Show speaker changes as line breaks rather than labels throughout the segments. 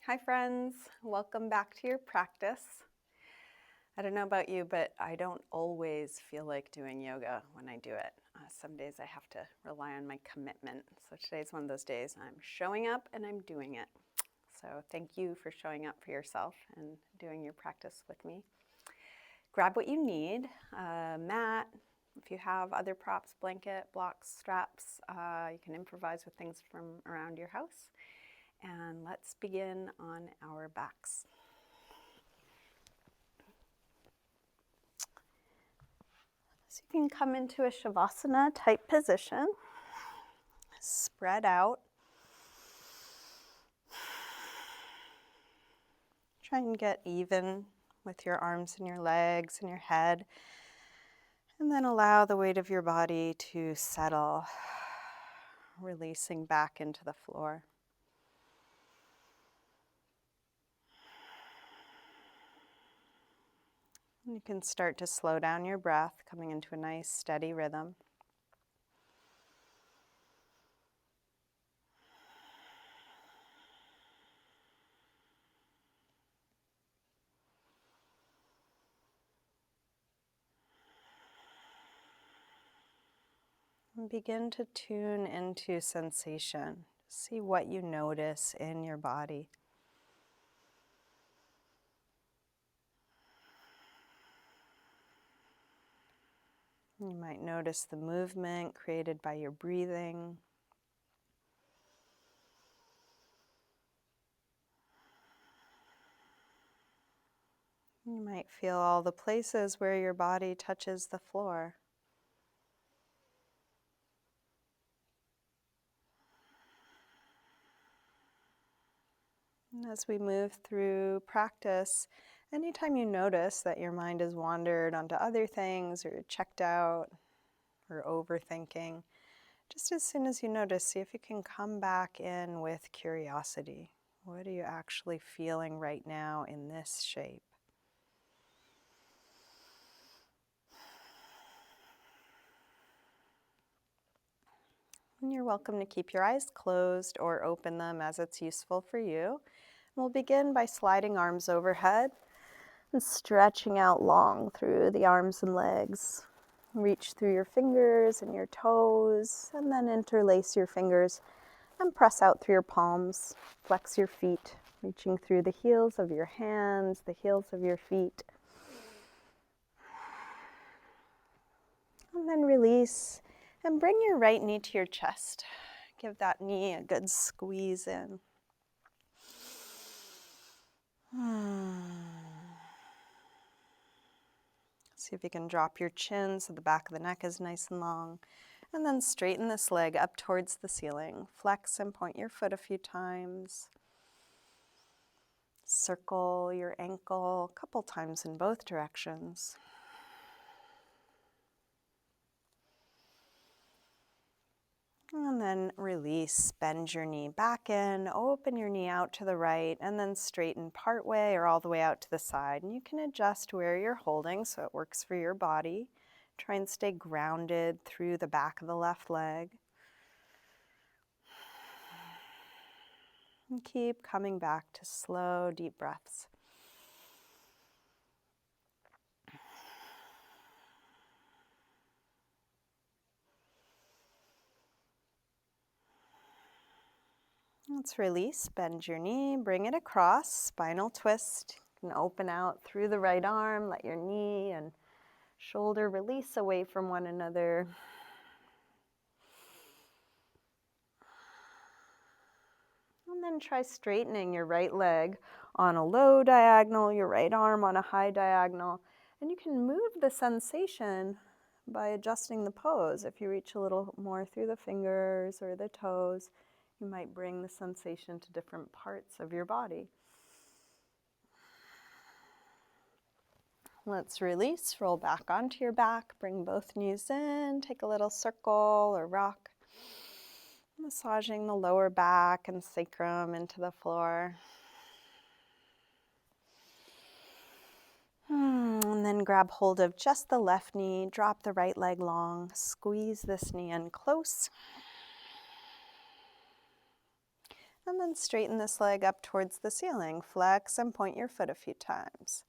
Hi friends, welcome back to your practice. I don't know about you, but I don't always feel like doing yoga when I do it. Some days I have to rely on my commitment. So today's one of those days I'm showing up and I'm doing it. So thank you for showing up for yourself and doing your practice with me. Grab what you need, a mat. If you have other props, blanket, blocks, straps, you can improvise with things from around your house. And let's begin on our backs. So you can come into a savasana type position, spread out. Try and get even with your arms and your legs and your head. And then allow the weight of your body to settle, releasing back into the floor. You can start to slow down your breath, coming into a nice steady rhythm. And begin to tune into sensation. See what you notice in your body. You might notice the movement created by your breathing. You might feel all the places where your body touches the floor. And as we move through practice, anytime you notice that your mind has wandered onto other things or checked out or overthinking, just as soon as you notice, see if you can come back in with curiosity. What are you actually feeling right now in this shape? And you're welcome to keep your eyes closed or open them as it's useful for you. We'll begin by sliding arms overhead and stretching out long through the arms and legs. Reach through your fingers and your toes, and then interlace your fingers and press out through your palms. Flex your feet, reaching through the heels of your hands, the heels of your feet. And then release and bring your right knee to your chest. Give that knee a good squeeze in. See if you can drop your chin so the back of the neck is nice and long. And then straighten this leg up towards the ceiling. Flex and point your foot a few times. Circle your ankle a couple times in both directions. And then release, bend your knee back in, open your knee out to the right, and then straighten part way or all the way out to the side. And you can adjust where you're holding so it works for your body. Try and stay grounded through the back of the left leg. And keep coming back to slow, deep breaths. Let's release, bend your knee, bring it across, spinal twist. You can open out through the right arm, let your knee and shoulder release away from one another. And then try straightening your right leg on a low diagonal, your right arm on a high diagonal. And you can move the sensation by adjusting the pose. If you reach a little more through the fingers or the toes, you might bring the sensation to different parts of your body. Let's release, roll back onto your back, bring both knees in, take a little circle or rock. Massaging the lower back and sacrum into the floor. And then grab hold of just the left knee, drop the right leg long, squeeze this knee in close. And then straighten this leg up towards the ceiling. Flex and point your foot a few times.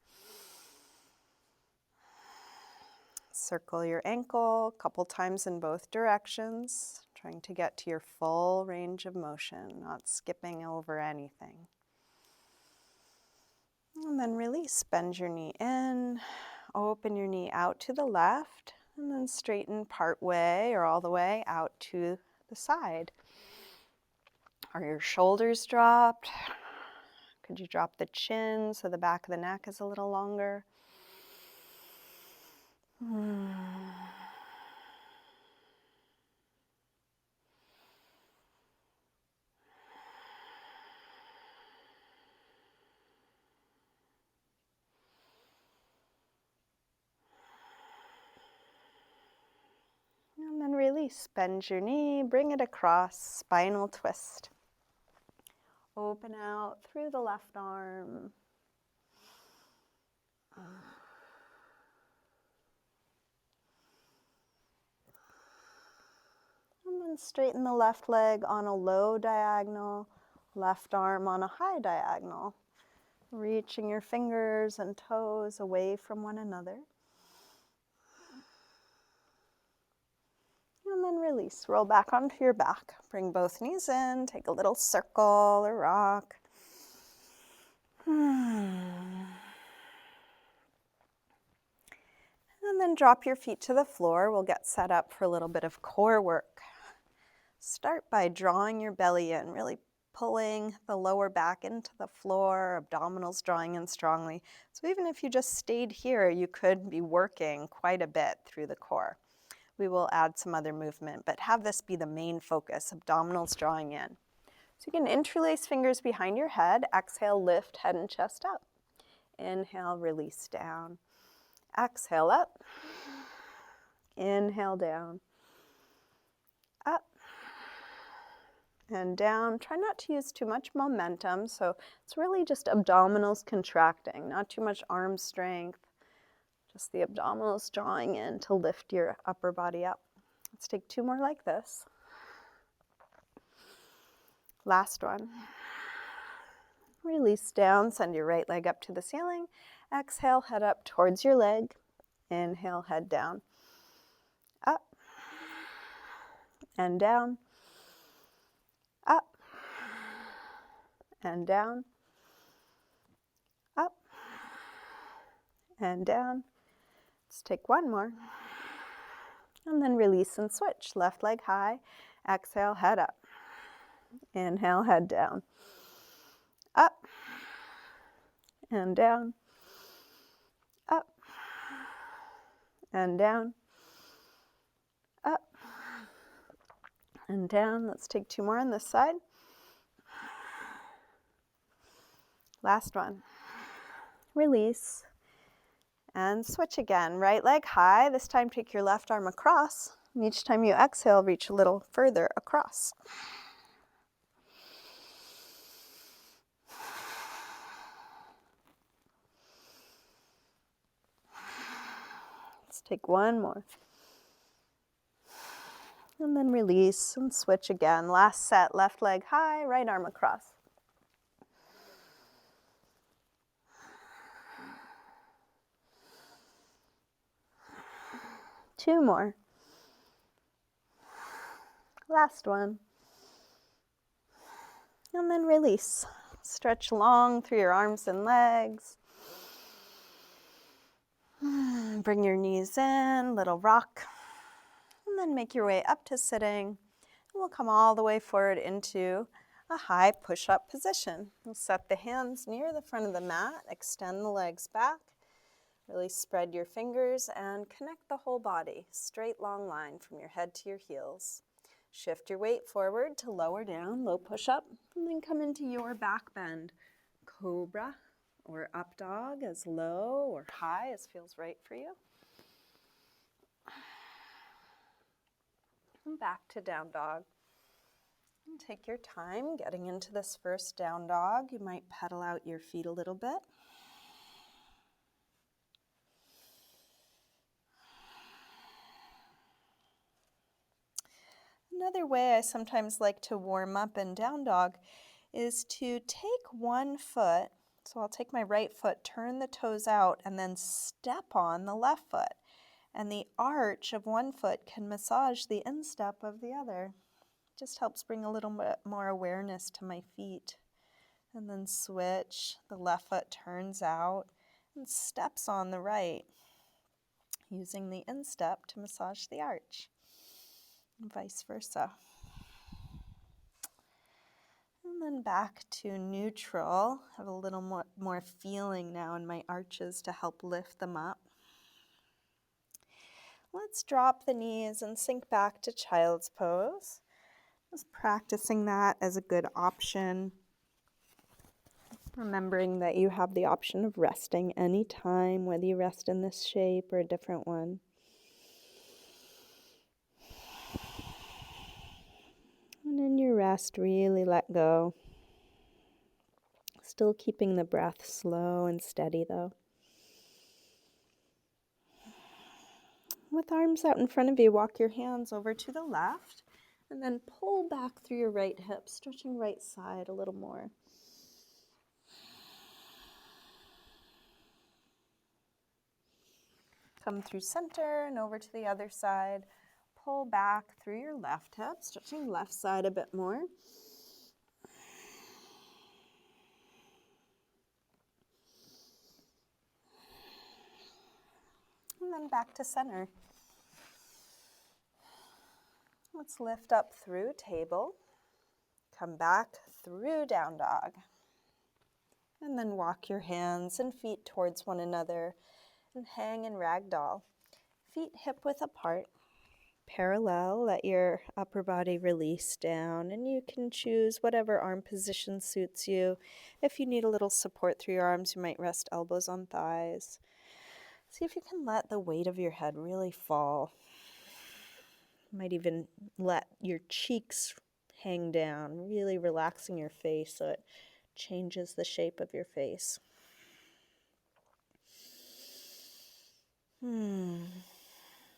Circle your ankle a couple times in both directions, trying to get to your full range of motion, not skipping over anything. And then release, bend your knee in, open your knee out to the left, and then straighten part way or all the way out to the side. Are your shoulders dropped? Could you drop the chin so the back of the neck is a little longer? And then release, bend your knee, bring it across, spinal twist. Open out through the left arm. And then straighten the left leg on a low diagonal, left arm on a high diagonal. Reaching your fingers and toes away from one another. And then release, roll back onto your back. Bring both knees in, take a little circle or rock. And then drop your feet to the floor. We'll get set up for a little bit of core work. Start by drawing your belly in, really pulling the lower back into the floor, abdominals drawing in strongly. So even if you just stayed here, you could be working quite a bit through the core. We will add some other movement, but have this be the main focus, abdominals drawing in. So you can interlace fingers behind your head. Exhale, lift head and chest up. Inhale, release down. Exhale, up. Inhale, down. Up. And down. Try not to use too much momentum, so it's really just abdominals contracting, not too much arm strength, just the abdominals drawing in to lift your upper body up. Let's take 2 more like this. Last one. Release down, send your right leg up to the ceiling. Exhale, head up towards your leg. Inhale, head down. Up and down. Up and down. Up and down. Let's take 1 more. And then release and switch. Left leg high. Exhale, head up. Inhale, head down. Up and down. Up and down. Up and down. Let's take 2 more on this side. Last one. Release and switch again. Right leg high. This time take your left arm across. And each time you exhale, reach a little further across. Let's take 1 more. And then release and switch again. Last set, left leg high, right arm across. Two more. Last one. And then release. Stretch long through your arms and legs. Bring your knees in, little rock. And then make your way up to sitting. And we'll come all the way forward into a high push-up position. We'll set the hands near the front of the mat, extend the legs back. Really spread your fingers and connect the whole body. Straight long line from your head to your heels. Shift your weight forward to lower down, low push-up, and then come into your back bend. Cobra or up dog, as low or high as feels right for you. And back to down dog. And take your time getting into this first down dog. You might pedal out your feet a little bit. Another way I sometimes like to warm up in down dog
is to take one foot, so I'll take my right foot, turn the toes out, and then step on the left foot. And the arch of one foot can massage the instep of the other. Just helps bring a little bit more awareness to my feet. And then switch, the left foot turns out and steps on the right, using the instep to massage the arch, and vice versa. And then back to neutral. Have a little more feeling now in my arches to help lift them up. Let's drop the knees and sink back to child's pose. Just practicing that as a good option. Remembering that you have the option of resting anytime, whether you rest in this shape or a different one. And in your rest, really let go. Still keeping the breath slow and steady though. With arms out in front of you, walk your hands over to the left and then pull back through your right hip, stretching right side a little more. Come through center and over to the other side. Pull back through your left hip, stretching left side a bit more. And then back to center. Let's lift up through table. Come back through down dog. And then walk your hands and feet towards one another and hang in ragdoll. Feet hip-width apart. Parallel, let your upper body release down, and you can choose whatever arm position suits you. If you need a little support through your arms, you might rest elbows on thighs. See if you can let the weight of your head really fall. You might even let your cheeks hang down, really relaxing your face so it changes the shape of your face.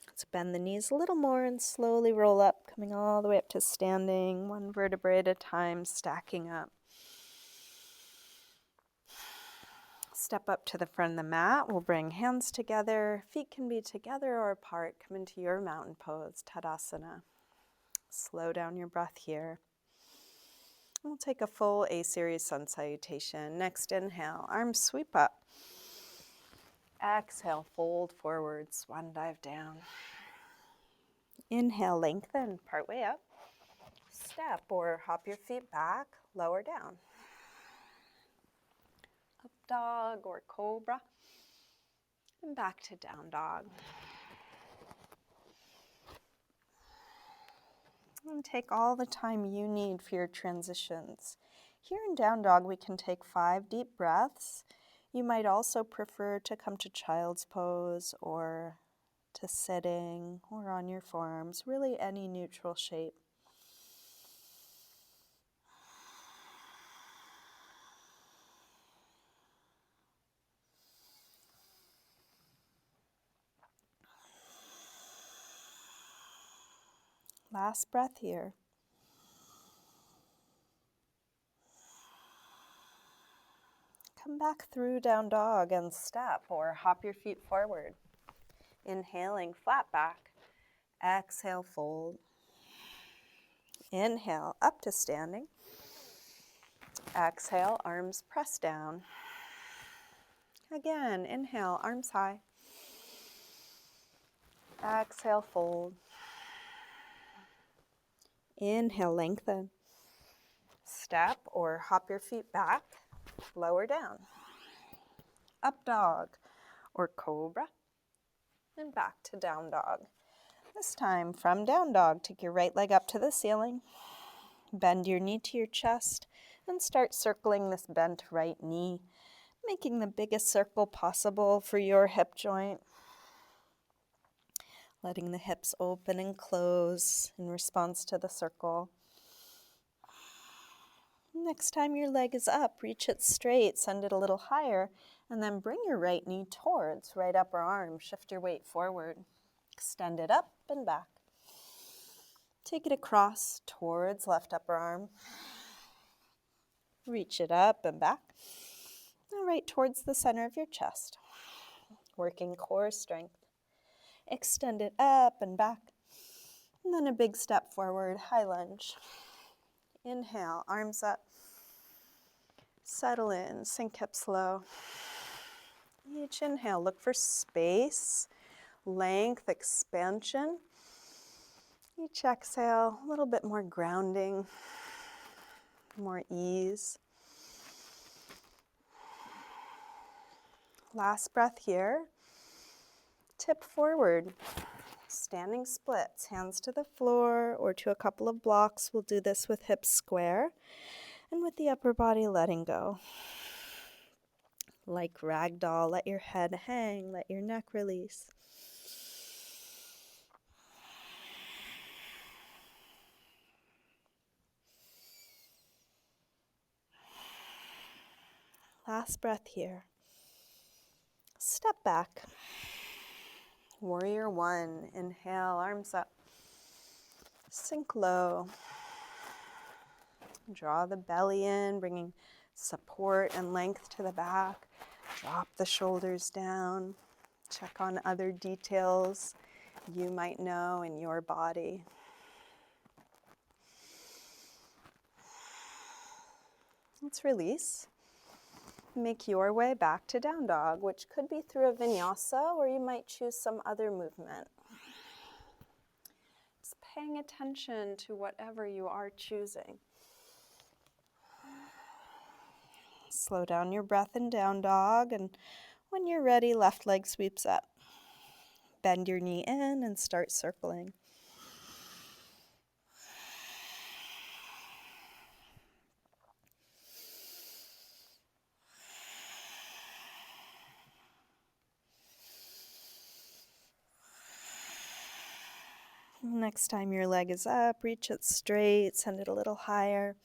Let's bend the knees a little more and slowly roll up, coming all the way up to standing, one vertebrae at a time, stacking up. Step up to the front of the mat. We'll bring hands together. Feet can be together or apart. Come into your mountain pose, Tadasana. Slow down your breath here. We'll take a full A-series sun salutation. Next inhale, arms sweep up. Exhale, fold forward, swan dive down. Inhale, lengthen, partway up. Step or hop your feet back, lower down. Up dog or cobra. And back to down dog. And take all the time you need for your transitions. Here in down dog, we can take 5 deep breaths. You might also prefer to come to child's pose or to sitting or on your forearms, really any neutral shape. Last breath here. Come back through down dog and step or hop your feet forward. Inhaling, flat back. Exhale, fold. Inhale, up to standing. Exhale, arms press down. Again, inhale, arms high. Exhale, fold. Inhale, lengthen. Step or hop your feet back, lower down. Up dog or cobra, and back to down dog. This time from down dog, take your right leg up to the ceiling, bend your knee to your chest, and start circling this bent right knee, making the biggest circle possible for your hip joint. Letting the hips open and close in response to the circle. Next time your leg is up, reach it straight, send it a little higher, and then bring your right knee towards right upper arm. Shift your weight forward. Extend it up and back. Take it across towards left upper arm. Reach it up and back. Now right towards the center of your chest. Working core strength. Extend it up and back. And then a big step forward, high lunge. Inhale, arms up. Settle in, sink hips low. Each inhale, look for space, length, expansion. Each exhale, a little bit more grounding, more ease. Last breath here. Tip forward. Standing splits, hands to the floor or to a couple of blocks. We'll do this with hips square and with the upper body letting go. Like ragdoll, let your head hang, let your neck release. Last breath here. Step back. Warrior one. Inhale, arms up. Sink low. Draw the belly in, bringing support and length to the back. Drop the shoulders down. Check on other details you might know in your body. Let's release. Make your way back to down dog, which could be through a vinyasa, or you might choose some other movement. Just paying attention to whatever you are choosing. Slow down your breath in down dog, and when you're ready, left leg sweeps up. Bend your knee in and start circling. Next time your leg is up, reach it straight, send it a little higher.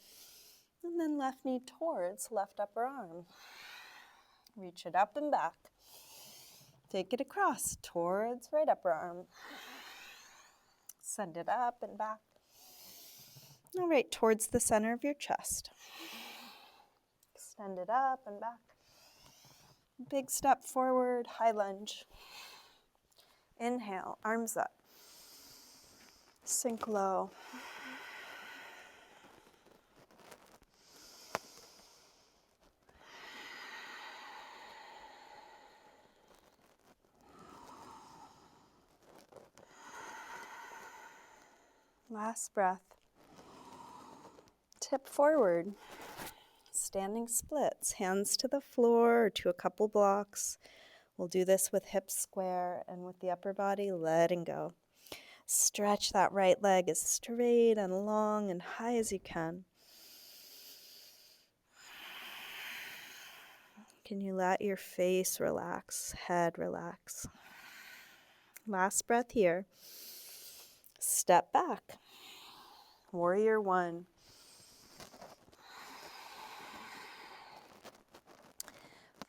And then left knee towards left upper arm. Reach it up and back. Take it across towards right upper arm. Send it up and back. Now right towards the center of your chest. Extend it up and back. Big step forward, high lunge. Inhale, arms up. Sink low. Last breath. Tip forward. Standing splits, hands to the floor or to a couple blocks. We'll do this with hips square and with the upper body letting go. Stretch that right leg as straight and long and high as you can. Can you let your face relax, head relax? Last breath here. Step back. Warrior one.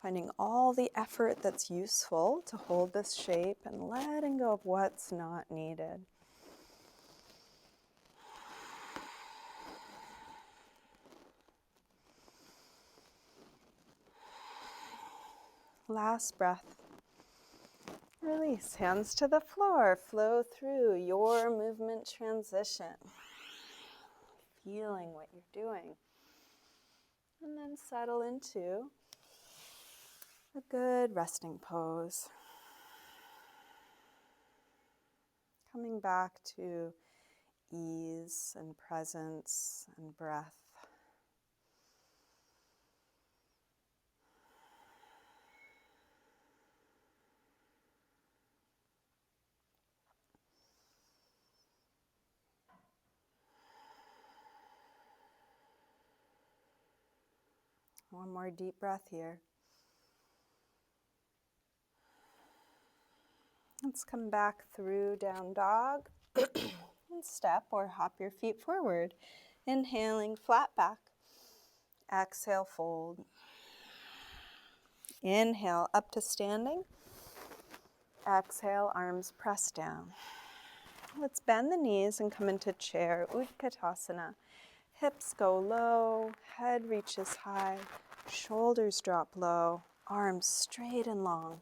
Finding all the effort that's useful to hold this shape and letting go of what's not needed. Last breath. Release, hands to the floor, flow through your movement transition. Feeling what you're doing. And then settle into a good resting pose. Coming back to ease and presence and breath. One more deep breath here. Let's come back through down dog and step or hop your feet forward. Inhaling, flat back. Exhale, fold. Inhale, up to standing. Exhale, arms press down. Let's bend the knees and come into chair, Utkatasana. Hips go low, head reaches high, shoulders drop low, arms straight and long.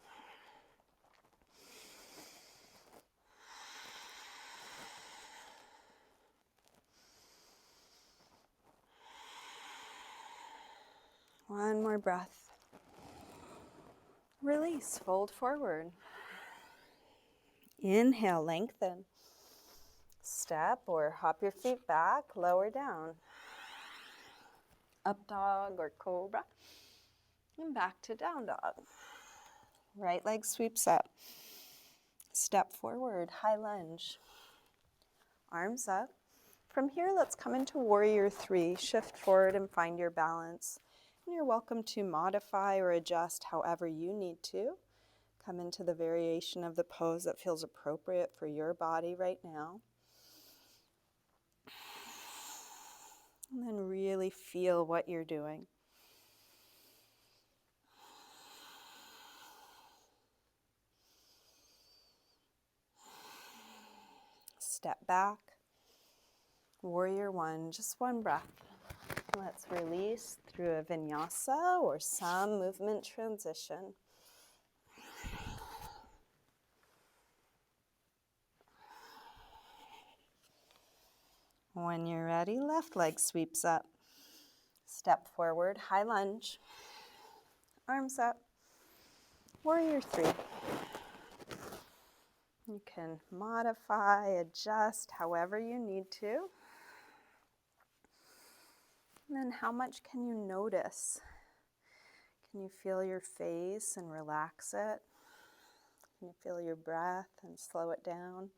One more breath. Release, fold forward. Inhale, lengthen. Step or hop your feet back, lower down. Up dog or cobra. And back to down dog. Right leg sweeps up. Step forward, high lunge. Arms up. From here, let's come into warrior three. Shift forward and find your balance. And you're welcome to modify or adjust however you need to. Come into the variation of the pose that feels appropriate for your body right now. And then really feel what you're doing. Step back. Warrior one, just one breath. Let's release through a vinyasa or some movement transition. When you're ready, left leg sweeps up. Step forward, high lunge. Arms up. Warrior three. You can modify, adjust however you need to. And then how much can you notice? Can you feel your face and relax it? Can you feel your breath and slow it down?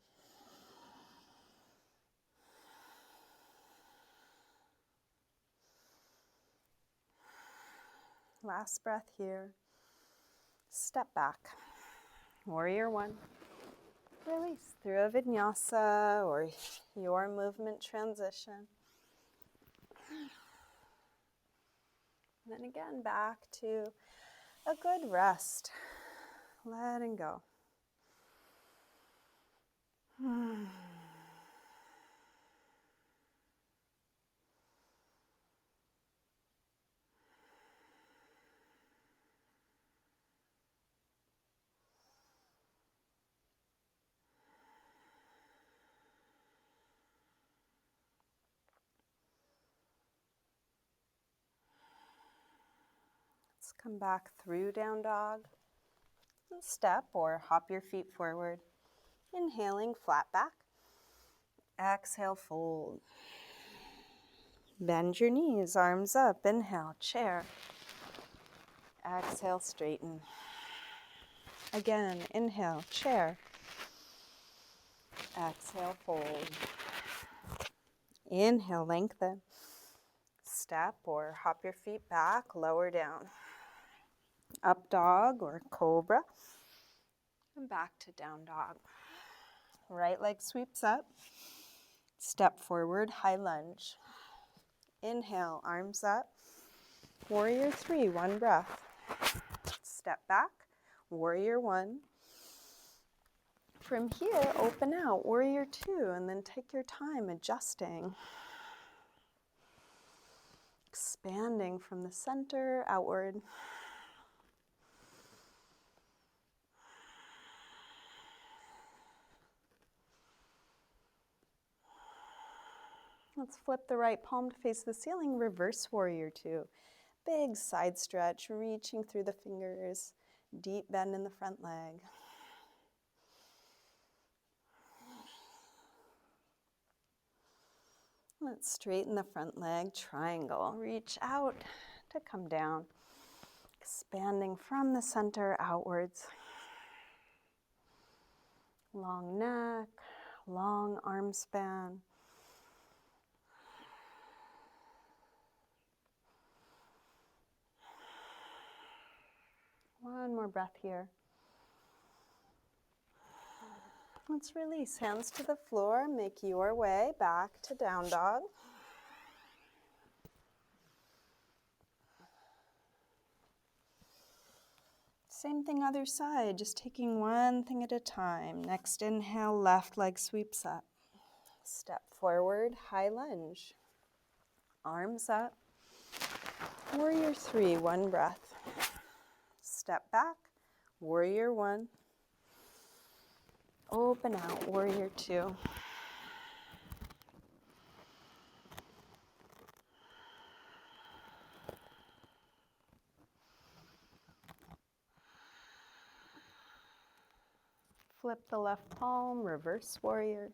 Last breath here. Step back. Warrior one. Release through a vinyasa or your movement transition. And then again, back to a good rest. Letting go. Let's come back through down dog. And step or hop your feet forward. Inhaling, flat back. Exhale, fold. Bend your knees, arms up. Inhale, chair. Exhale, straighten. Again, inhale, chair. Exhale, fold. Inhale, lengthen. Step or hop your feet back, lower down. Up dog or cobra. And back to down dog. Right leg sweeps up. Step forward, high lunge. Inhale, arms up. Warrior three, one breath. Step back, warrior one. From here, open out, warrior two, and then take your time adjusting. Expanding from the center outward. Let's flip the right palm to face the ceiling, reverse warrior two. Big side stretch, reaching through the fingers, deep bend in the front leg. Let's straighten the front leg, triangle. Reach out to come down, expanding from the center outwards. Long neck, long arm span. One more breath here. Let's release, hands to the floor, make your way back to down dog. Same thing other side, just taking one thing at a time. Next inhale, left leg sweeps up. Step forward, high lunge. Arms up. Warrior 3, one breath. Step back, warrior 1. Open out, warrior 2. Flip the left palm, reverse warrior.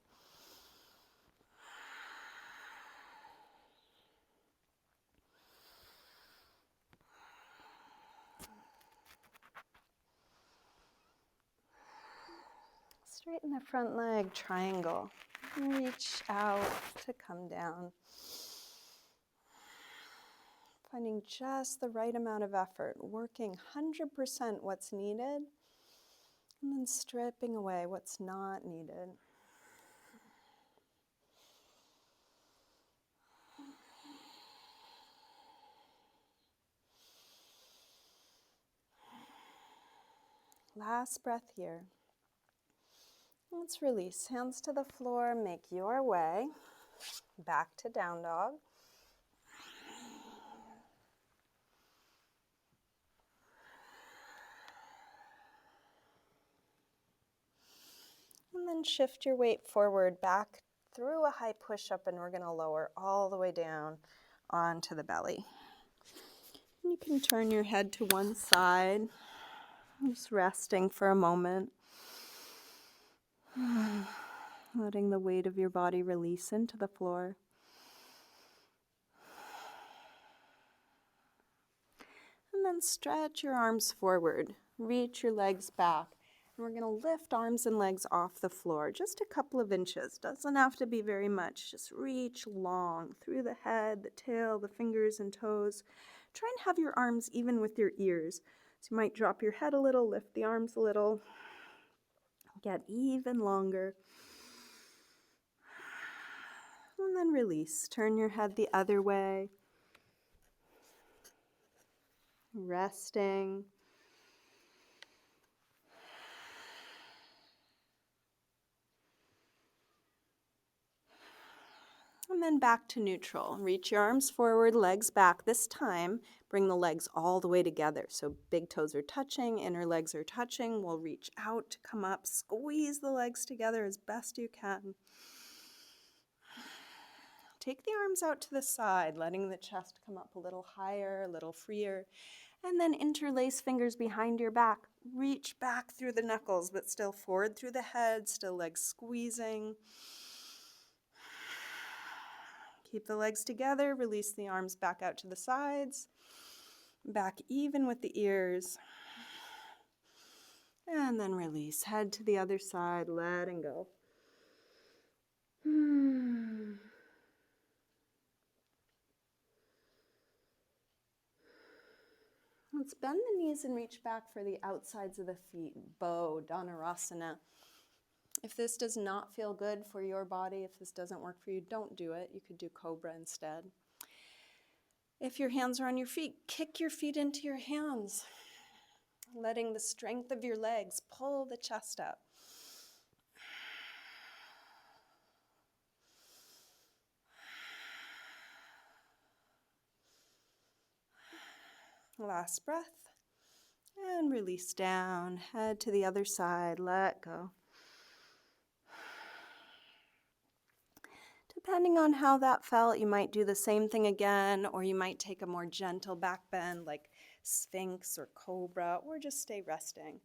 Straighten the front leg, triangle. Reach out to come down. Finding just the right amount of effort, working 100% what's needed, and then stripping away what's not needed. Last breath here. Let's release. Hands to the floor. Make your way back to down dog. And then shift your weight forward back through a high push-up, and we're going to lower all the way down onto the belly. You can turn your head to one side, just resting for a moment. Letting the weight of your body release into the floor. And then stretch your arms forward. Reach your legs back. And we're going to lift arms and legs off the floor, just a couple of inches. Doesn't have to be very much. Just reach long through the head, the tail, the fingers and toes. Try and have your arms even with your ears. So you might drop your head a little, lift the arms a little. Get even longer. And then release. Turn your head the other way. Resting. And then back to neutral. Reach your arms forward, legs back. This time, bring the legs all the way together. So big toes are touching, inner legs are touching. We'll reach out to come up. Squeeze the legs together as best you can. Take the arms out to the side, letting the chest come up a little higher, a little freer. And then interlace fingers behind your back. Reach back through the knuckles, but still forward through the head, still legs squeezing. Keep the legs together, release the arms back out to the sides, back even with the ears. And then release, head to the other side, letting go. Let's bend the knees and reach back for the outsides of the feet, bow, dhanurasana. If this does not feel good for your body, if this doesn't work for you, don't do it. You could do cobra instead. If your hands are on your feet, kick your feet into your hands, letting the strength of your legs pull the chest up. Last breath. And release down, head to the other side, let go. Depending on how that felt, you might do the same thing again, or you might take a more gentle back bend like Sphinx or Cobra, or just stay resting.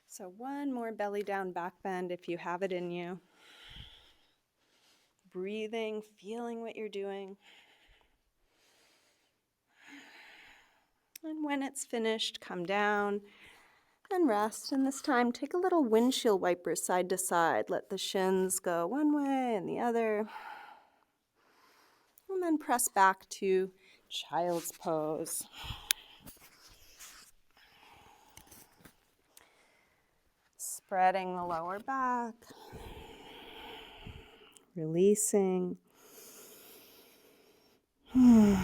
So one more belly down back bend if you have it in you. Breathing, feeling what you're doing. And when it's finished, come down and rest. And this time, take a little windshield wiper side to side. Let the shins go one way and the other. And then press back to child's pose. Spreading the lower back. Releasing. And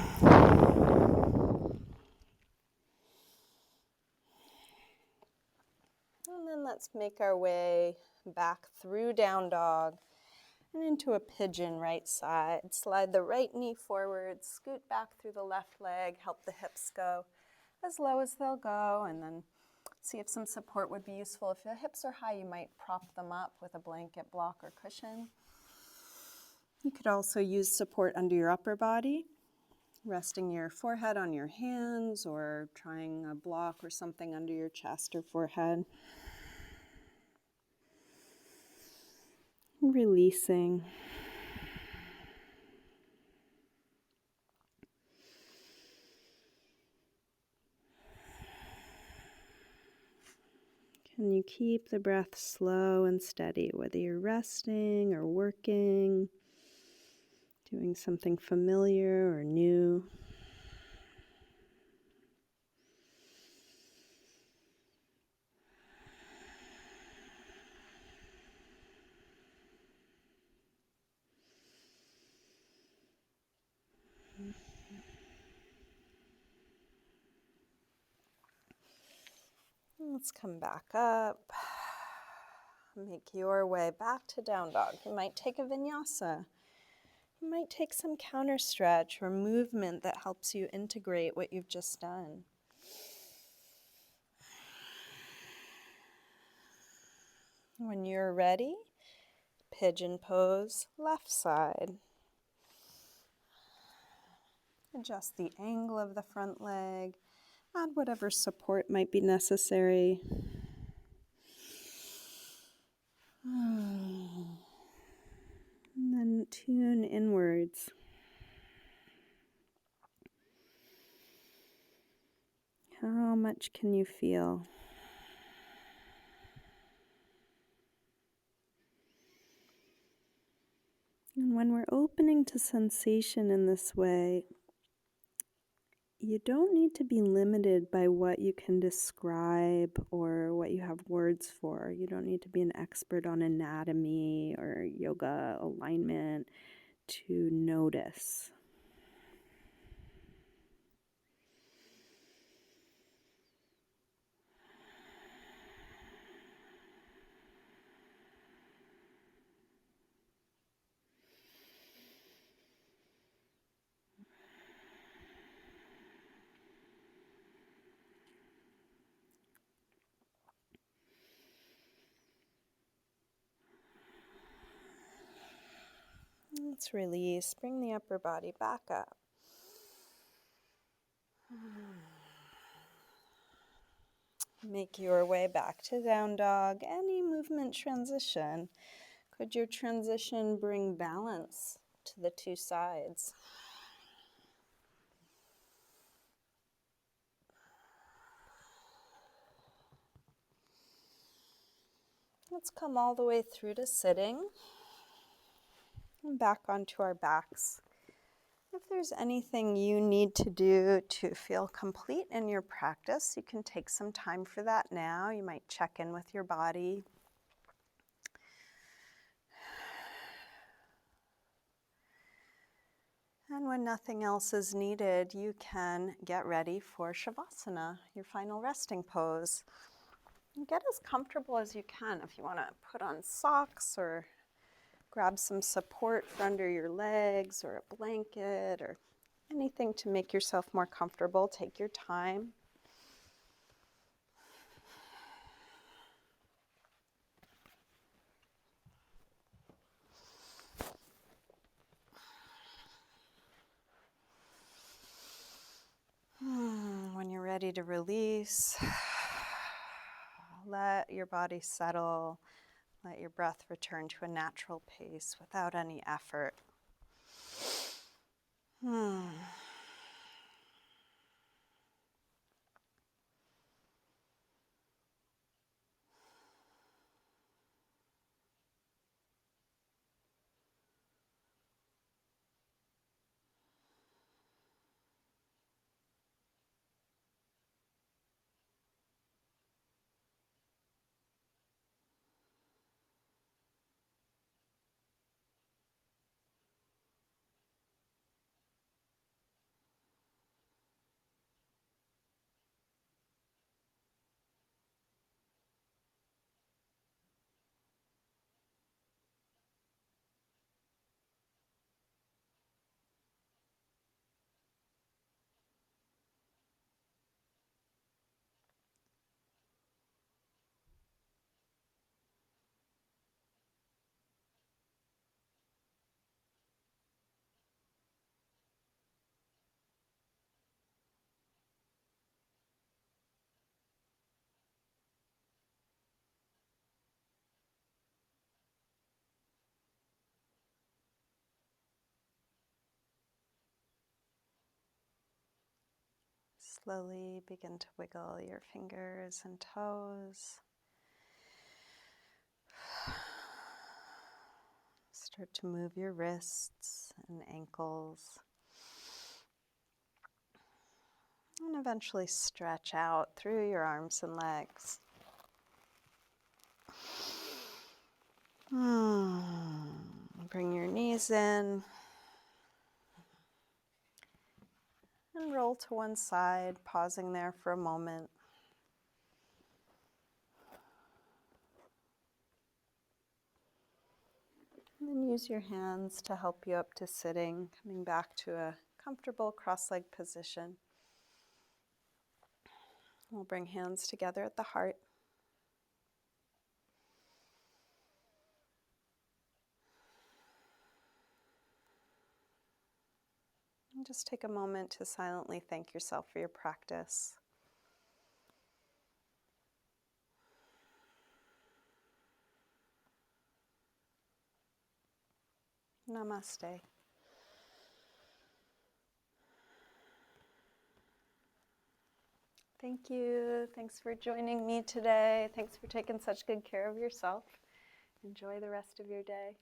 then let's make our way back through down dog. And into a pigeon right side. Slide the right knee forward, scoot back through the left leg, help the hips go as low as they'll go, and then see if some support would be useful. If the hips are high, you might prop them up with a blanket, block, or cushion. You could also use support under your upper body, resting your forehead on your hands or trying a block or something under your chest or forehead. Releasing. Can you keep the breath slow and steady, whether you're resting or working, doing something familiar or new? Let's come back up. Make your way back to down dog. You might take a vinyasa. You might take some counter stretch or movement that helps you integrate what you've just done. When you're ready, pigeon pose, left side. Adjust the angle of the front leg. Add whatever support might be necessary. And then tune inwards. How much can you feel? And when we're opening to sensation in this way, you don't need to be limited by what you can describe or what you have words for. You don't need to be an expert on anatomy or yoga alignment to notice. Let's release. Bring the upper body back up. Make your way back to down dog. Any movement transition. Could your transition bring balance to the two sides? Let's come all the way through to sitting and back onto our backs. If there's anything you need to do to feel complete in your practice, you can take some time for that now. You might check in with your body. And when nothing else is needed, you can get ready for Shavasana, your final resting pose. And get as comfortable as you can. If you want to put on socks or grab some support for under your legs or a blanket or anything to make yourself more comfortable, take your time. When you're ready to release, let your body settle. Let your breath return to a natural pace without any effort.
Slowly begin to wiggle your fingers and toes. Start to move your wrists and ankles. And eventually stretch out through your arms and legs. Bring your knees in. And roll to one side, pausing there for a moment. And then use your hands to help you up to sitting, coming back to a comfortable cross-legged position. We'll bring hands together at the heart. And just take a moment to silently thank yourself for your practice. Namaste. Thank you. Thanks for joining me today. Thanks for taking such good care of yourself. Enjoy the rest of your day.